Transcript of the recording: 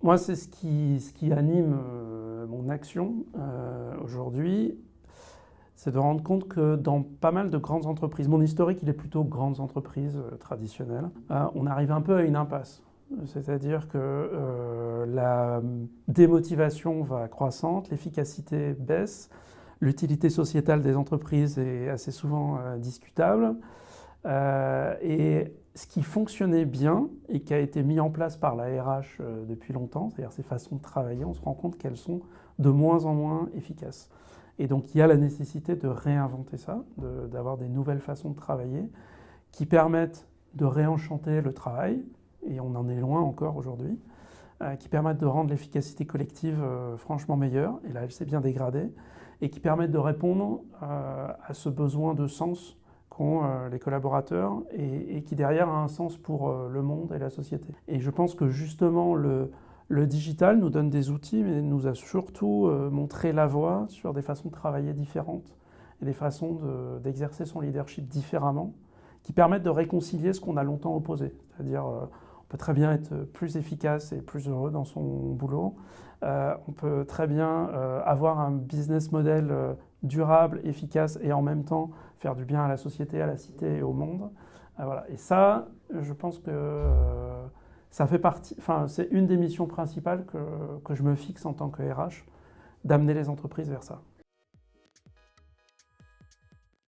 Moi, c'est ce qui anime mon action aujourd'hui, c'est de rendre compte que dans pas mal de grandes entreprises, mon historique, il est plutôt grandes entreprises traditionnelles, on arrive un peu à une impasse. C'est-à-dire que la démotivation va croissante, l'efficacité baisse, l'utilité sociétale des entreprises est assez souvent discutable. Et ce qui fonctionnait bien et qui a été mis en place par la RH depuis longtemps, c'est-à-dire ces façons de travailler, on se rend compte qu'elles sont de moins en moins efficaces. Et donc il y a la nécessité de réinventer ça, d'avoir des nouvelles façons de travailler qui permettent de réenchanter le travail, et on en est loin encore aujourd'hui, qui permettent de rendre l'efficacité collective franchement meilleure, et là elle s'est bien dégradée, et qui permettent de répondre à ce besoin de sens qu'ont les collaborateurs et qui derrière a un sens pour le monde et la société. Et je pense que justement le digital nous donne des outils, mais nous a surtout montré la voie sur des façons de travailler différentes et des façons d'exercer son leadership différemment, qui permettent de réconcilier ce qu'on a longtemps opposé. C'est-à-dire, on peut très bien être plus efficace et plus heureux dans son boulot. On peut très bien avoir un business model durable, efficace et en même temps faire du bien à la société, à la cité et au monde. Voilà. Et ça, je pense que ça fait partie, enfin, c'est une des missions principales que je me fixe en tant que RH, d'amener les entreprises vers ça.